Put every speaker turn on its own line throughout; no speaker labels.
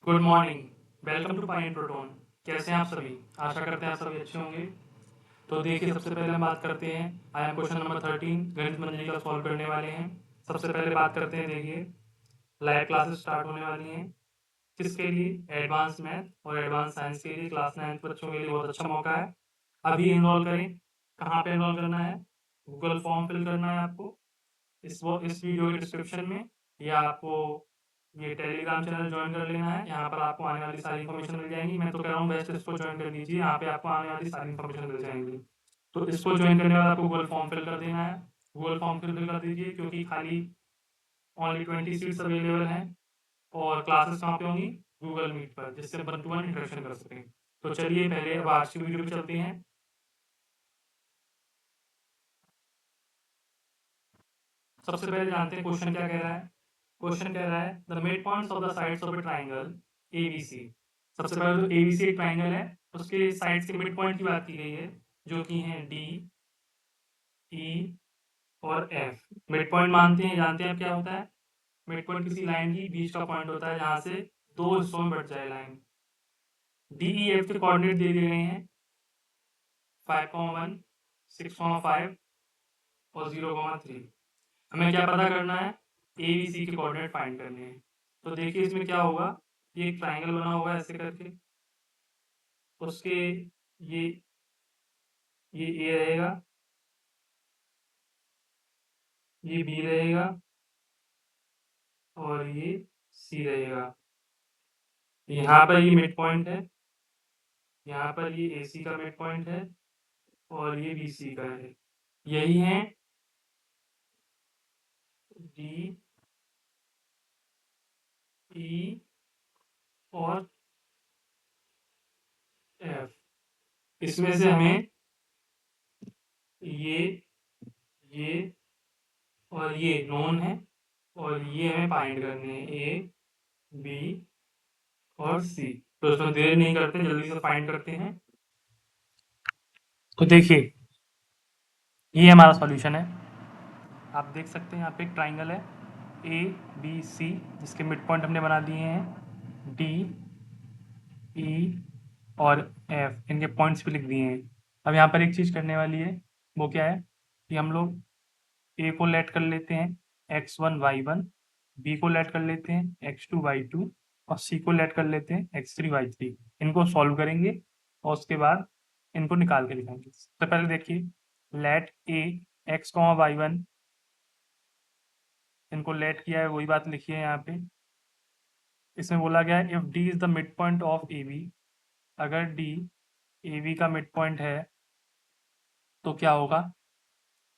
Good morning. Welcome to pine proton. कैसे हैं आप सभी? आशा करते हैं आप सभी अच्छे होंगे। तो देखिए, सबसे पहले हम बात करते हैं। आई एम क्वेश्चन नंबर 13 गणित मंजरी का सॉल्व करने वाले हैं। सबसे पहले बात करते हैं। देखिए, लाइव क्लासेस स्टार्ट होने वाली हैं। किसके लिए? एडवांस मैथ और एडवांस साइंस के लिए। क्लास 9 बच्चों के लिए बहुत अच्छा मौका है। अभी इनरोल करें। कहाँ पे इनरोल करना है? गूगल फॉर्म फिल करना है आपको इस वीडियो के डिस्क्रिप्शन में, या आपको ये टेलीग्राम चैनल ज्वाइन कर लेना है। यहाँ पर आपको आने वाली सारी इन्फॉर्मेशन मिल जाएंगी। मैं तो कह रहा हूँ बेस्ट इसको ज्वाइन कर लीजिए, यहाँ पे आपको आने वाली सारी इन्फॉर्मेशन मिल जाएंगी। तो इसको ज्वाइन करने के बाद आपको गूगल फॉर्म फिल कर देना है। गूगल फॉर्म फिल कर दीजिए, क्योंकि खाली ओनली 20 सीट्स अवेलेबल हैं। और क्लासेस कहाँ पे होंगी? गूगल मीट पर, जिससे 1-to-1 इंटरेक्शन कर सकें। तो चलिए, पहले अब आज की वीडियो पे चलते हैं। सबसे पहले जानते हैं क्वेश्चन क्या कह रहा है। क्वेश्चन कह रहा है the mid points of the sides of A triangle ABC. सबसे पहले तो एबीसी एक ट्राइंगल है, उसके साइड्स के मिड पॉइंट की बात की गई है, जो कि हैं डी, ई और एफ। मिड पॉइंट मानते हैं, जानते हैं अब क्या होता है। मिड पॉइंट किसी लाइन की बीच का पॉइंट होता है, जहाँ से दो हिस्सों में बट जाए लाइन। डी ई एफ के कोऑर्डिनेट दे दिए गए हैं 5,1, 6,5 और 0,3। हमें क्या पता करना है? ए बी सी के कोऑर्डिनेट फाइंड करने हैं। तो देखिए, इसमें क्या होगा। ये एक ट्राइंगल बना होगा ऐसे करके। उसके ये ये ए रहेगा, ये बी रहेगा और ये सी रहेगा। यहाँ पर ये मिड पॉइंट है, यहाँ पर ये ए सी का मिड पॉइंट है और ये बी सी का है। यही है डी, ई और एफ। इसमें से हमें ये ये और ये नोन है, और ये हमें फाइंड करने हैं, ए, बी और सी। तो इसमें देर नहीं करते, जल्दी से फाइंड करते हैं। तो देखिए, ये हमारा सॉल्यूशन है। आप देख सकते हैं यहाँ पे एक ट्राइंगल है ए बी सी, जिसके मिड पॉइंट हमने बना दिए हैं डी, ई और एफ। इनके पॉइंट्स भी लिख दिए हैं। अब यहाँ पर एक चीज़ करने वाली है, वो क्या है कि हम लोग ए को लेट कर लेते हैं x1 y1, बी को लेट कर लेते हैं x2 y2 और सी को लेट कर लेते हैं x3 y3। इनको सॉल्व करेंगे और उसके बाद इनको निकाल के लिखेंगे। सबसे पहले देखिए, लेट ए x, y1, इनको लेट किया है, वही बात लिखी है यहाँ पे। इसमें बोला गया है if D is the mid point of A B. अगर डी ए बी का मिड पॉइंट है तो क्या होगा?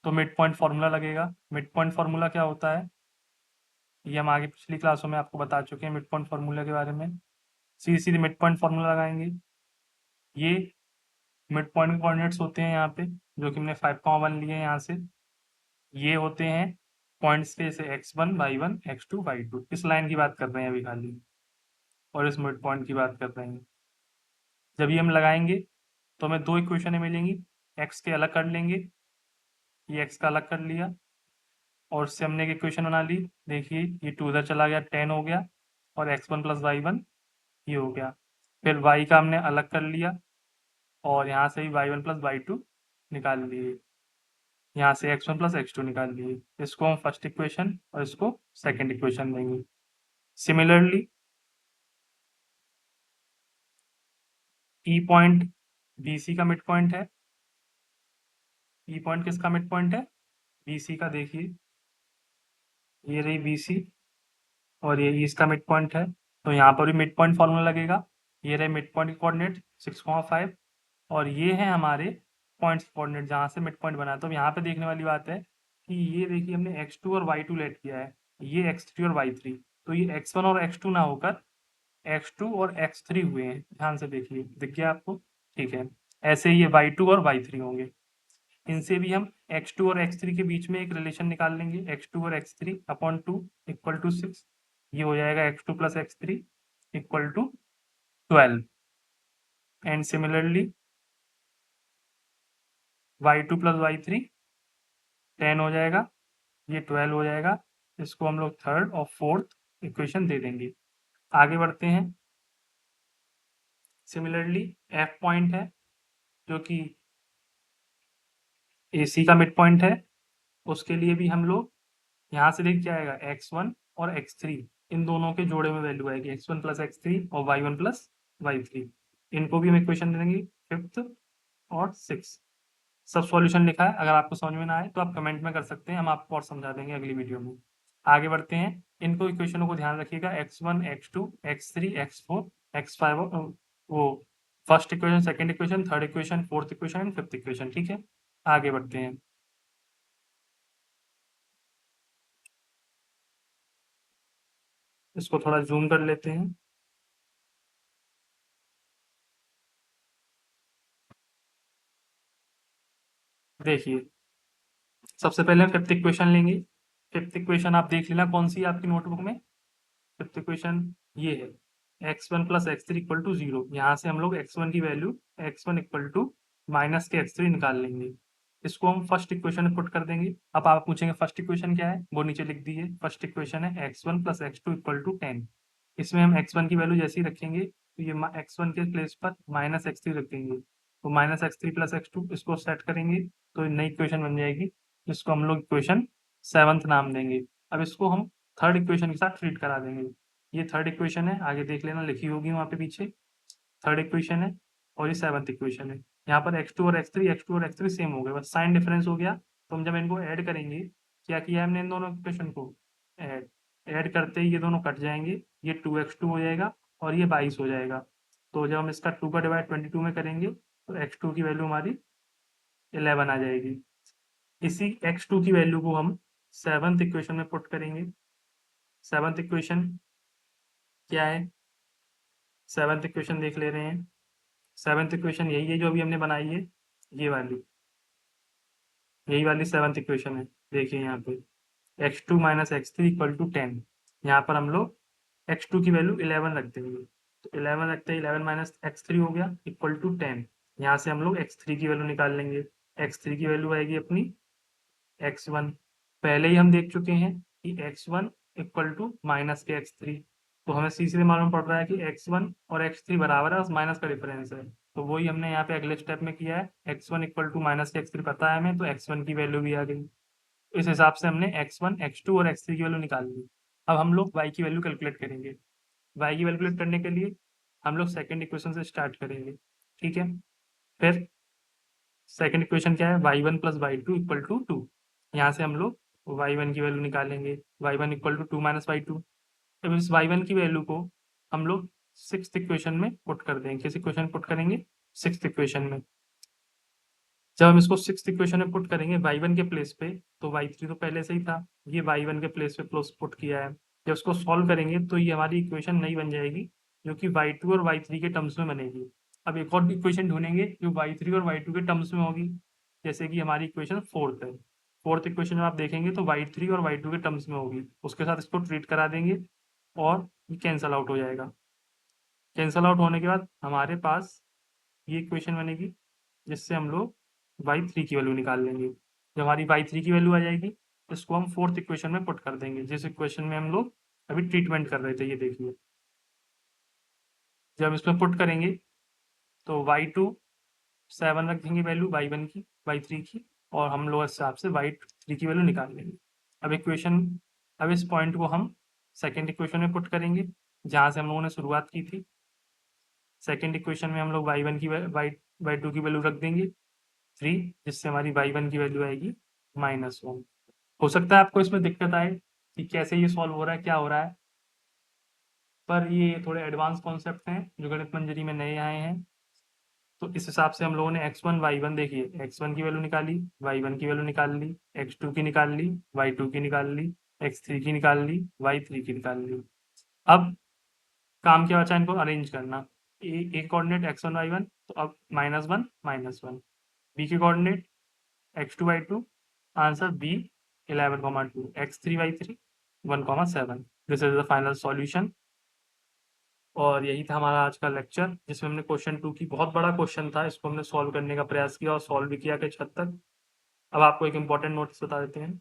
तो मिड पॉइंट फार्मूला लगेगा। मिड पॉइंट फार्मूला क्या होता है, ये हम आगे पिछली क्लासों में आपको बता चुके हैं मिड पॉइंट फार्मूला के बारे में। सीधे सीधे मिड पॉइंट फार्मूला लगाएंगे। ये मिड पॉइंट कोऑर्डिनेट्स होते हैं यहाँ पे, जो कि हमने 5,1 लिए हैं यहाँ से। ये होते हैं पॉइंट्स के, जैसे x1 y1 x2 y2। इस लाइन की बात कर रहे हैं अभी खाली, और इस मिड पॉइंट की बात कर रहे हैं। जब ये हम लगाएंगे तो हमें दो इक्वेशनें मिलेंगी। एक्स के अलग कर लेंगे, ये एक्स का अलग कर लिया और उससे हमने एक इक्वेशन बना ली। देखिए, ये 2 उधर चला गया, 10 हो गया, और x1 + y1 ये हो गया। फिर y का हमने अलग कर लिया और यहाँ से ही y1 + y2 निकाल लिए। यहाँ से x1 + x2 निकाल लिए। इसको हम फर्स्ट इक्वेशन और इसको सेकंड इक्वेशन देंगे। Similarly E point B C का मिड पॉइंट है। ई पॉइंट किसका मिड पॉइंट है? बी सी का। देखिए, ये रही बी सी और ये इसका मिड पॉइंट है। तो यहाँ पर भी मिड पॉइंट फार्मूला लगेगा। ये रहे मिड पॉइंट कोऑर्डिनेट 6,5 और ये है हमारे पॉइंट्स कोऑर्डिनेट, जहाँ से मिड पॉइंट बना है। तो यहाँ पे देखने वाली बात है कि ये देखिए, हमने x2 और y2 लेट किया है, ये x3 और y3। तो ये x1 और x2 ना होकर x2 और x3 हुए हैं। ध्यान से देखिए, दिख गया आपको? ठीक है। ऐसे ही ये y2 और y3 होंगे। इनसे भी हम x2 और x3 के बीच में एक रिलेशन निकाल लेंगे। x2 और x3 अपॉन 2 इक्वल टू 6। ये हो जाएगा x2 + x3 equal to 12। And similarly y2 + y3 10 हो जाएगा, ये 12 हो जाएगा। इसको हम लोग थर्ड और फोर्थ इक्वेशन दे देंगे। आगे बढ़ते हैं। सिमिलरली एफ पॉइंट है जो कि AC का मिड पॉइंट है, उसके लिए भी हम लोग यहाँ से देख क्या आएगा x1 और x3, इन दोनों के जोड़े में वैल्यू आएगी x1 प्लस x3 और y1 प्लस y3। इनको भी हम इक्वेशन दे देंगे 5th और 6th। सब सॉल्यूशन लिखा है, अगर आपको समझ में ना आए तो आप कमेंट में कर सकते हैं, हम आपको और समझा देंगे अगली वीडियो में। आगे बढ़ते हैं, इनको इक्वेशनों को ध्यान रखिएगा x1 x2 x3 x4 x5 वो first equation, second equation, third equation, fourth equation and fifth equation. ठीक है, आगे बढ़ते हैं। इसको थोड़ा जूम कर लेते हैं। देखिए, सबसे पहले हम फिफ्थ इक्वेशन लेंगे। फिफ्थ इक्वेशन आप देख लेना कौन सी है आपकी नोटबुक में। फिफ्थ इक्वेशन ये है, x1 plus x3 equal to 0। यहाँ से हम लोग x1 की value x1 equal to minus के x3 निकाल लेंगे। इसको हम फर्स्ट इक्वेशन में पुट कर देंगे। अब आप पूछेंगे फर्स्ट इक्वेशन क्या है, वो नीचे लिख दीजिए। फर्स्ट इक्वेशन है x1 plus x2 equal to 10। इसमें हम x1 की वैल्यू जैसे ही रखेंगे तो ये x1 के प्लेस पर माइनस x3 रखेंगे, तो माइनस x3 प्लस x2 इसको सेट करेंगे तो नई इक्वेशन बन जाएगी, जिसको हम लोग इक्वेशन 7th नाम देंगे। अब इसको हम थर्ड इक्वेशन के साथ ट्रीट करा देंगे। ये थर्ड इक्वेशन है, आगे देख लेना, लिखी होगी वहाँ पे पीछे। थर्ड इक्वेशन है और ये 7th इक्वेशन है। यहाँ पर x2 और x3 सेम हो गए, बस साइन डिफरेंस हो गया। तो हम जब इनको ऐड करेंगे, क्या किया है हमने इन दोनों इक्वेशन को, ऐड ऐड करते ही ये दोनों कट जाएंगे, ये 2x2 हो जाएगा और ये 22 हो जाएगा। तो जब हम इसका 2 का डिवाइड 22 में करेंगे तो x2 की वैल्यू हमारी 11 आ जाएगी। इसी x2 की वैल्यू को हम 7th इक्वेशन में पुट करेंगे। 7th इक्वेशन क्या है, 7th इक्वेशन देख ले रहे हैं। 7th इक्वेशन यही है जो अभी हमने बनाई है, ये वाली, यही वाली 7th इक्वेशन है। देखिए यहाँ पे x2 minus x3 equal to 10। यहाँ पर हम लोग x2 की वैल्यू 11 रख देंगे, तो 11 रखते हैं, 11 माइनस x3 हो गया इक्वल टू 10। यहाँ से हम लोग x3 की वैल्यू निकाल लेंगे। x3 की वैल्यू आएगी अपनी x1। पहले ही हम देख चुके हैं कि x1 इक्वल टू माइनस के x3, तो हमें सीधे मालूम पड़ रहा है कि x1 और x3 बराबर है, बस माइनस का डिफरेंस है। तो वही हमने यहाँ पे अगले स्टेप में किया है, x1 इक्वल टू माइनस के x3 पता है हमें, तो x1 की वैल्यू भी आ गई। इस हिसाब से हमने x1 x2 और x3 की वैल्यू निकाल ली। अब हम लोग y की वैल्यू कैलकुलेट करेंगे। y की कैलकुलेट करने के लिए हम लोग सेकेंड इक्वेशन से स्टार्ट करेंगे। ठीक है, फिर सेकंड इक्वेशन क्या है, y1 plus y two equal to 2। यहाँ से हम लोग y1 की वैल्यू निकालेंगे, y1 equal to 2 minus y two. अब इस y1 की वैल्यू को हम लोग सिक्स्थ इक्वेशन में पुट कर देंगे। किस इक्वेशन पुट करेंगे, सिक्स्थ इक्वेशन में। जब हम इसको सिक्स्थ इक्वेशन में पुट करेंगे y1 के प्लेस पे, तो y3 तो पहले से ही था, ये y1 के प्लेस पे प्लस पुट किया है। जब इसको सॉल्व करेंगे तो ये हमारी इक्वेशन नई बन जाएगी, जो कि y2 और y3 के टर्म्स में बनेगी। अब एक और इक्वेशन ढूंढेंगे जो y3 और y2 के टर्म्स में होगी, जैसे कि हमारी इक्वेशन फोर्थ है। फोर्थ इक्वेशन में आप देखेंगे तो y3 और y2 के टर्म्स में होगी, उसके साथ इसको ट्रीट करा देंगे और ये कैंसल आउट हो जाएगा। कैंसल आउट होने के बाद हमारे पास ये इक्वेशन बनेगी, जिससे हम लोग y3 की वैल्यू निकाल लेंगे। जब हमारी y3 की वैल्यू आ जाएगी, इसको हम फोर्थ इक्वेशन में पुट कर देंगे, जिस इक्वेशन में हम लोग अभी ट्रीटमेंट कर रहे थे। ये देखिए, जब इसमें पुट करेंगे तो y2 7 रख देंगे वैल्यू y1 की, y3 की, और हम लोग इस हिसाब से y3 की वैल्यू निकाल लेंगे। अब इक्वेशन, अब इस पॉइंट को हम सेकेंड इक्वेशन में पुट करेंगे, जहाँ से हम लोगों ने शुरुआत की थी। सेकेंड इक्वेशन में हम लोग y1 की y2 की वैल्यू रख देंगे 3, जिससे हमारी y1 की वैल्यू आएगी -1। हो सकता है आपको इसमें दिक्कत आए कि कैसे ये सॉल्व हो रहा है, क्या हो रहा है, पर ये थोड़े एडवांस कॉन्सेप्ट हैं जो गणित मंजरी में नए आए हैं। तो इस हिसाब से हम लोगों ने x1 y1, देखिए x1 की वैल्यू निकाली, y1 की वैल्यू निकाल ली, x2 की निकाल ली, y2 की निकाल ली, x3 की निकाल ली, y3 की निकाल ली। अब काम क्या बचा, इनको अरेंज करना। ए कोऑर्डिनेट x1 y1, तो अब -1 -1। बी के coordinate x2 y2, answer B 11,2, x3 y3 1,7। This is the final solution. और यही था हमारा आज का लेक्चर, जिसमें हमने क्वेश्चन 2 की, बहुत बड़ा क्वेश्चन था, इसको हमने सॉल्व करने का प्रयास किया और सॉल्व भी किया कुछ हद तक। अब आपको एक इम्पॉर्टेंट नोट्स बता देते हैं,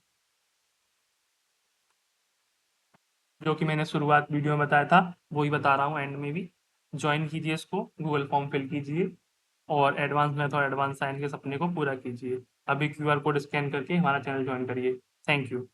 जो कि मैंने शुरुआत वीडियो में बताया था, वही बता रहा हूँ एंड में भी। ज्वाइन कीजिए इसको, गूगल फॉर्म फिल कीजिए और एडवांस मेथड एडवांस साइन के सपने को पूरा कीजिए। अभी क्यूआर कोड स्कैन करके हमारा चैनल ज्वाइन करिए। Thank you.